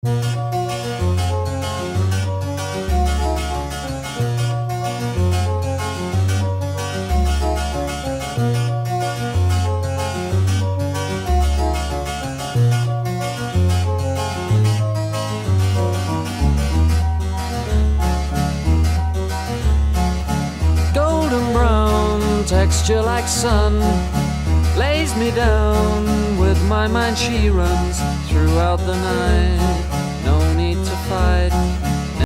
Golden brown, texture like sun, lays me down. With my mind she runs throughout the night. No need to fight,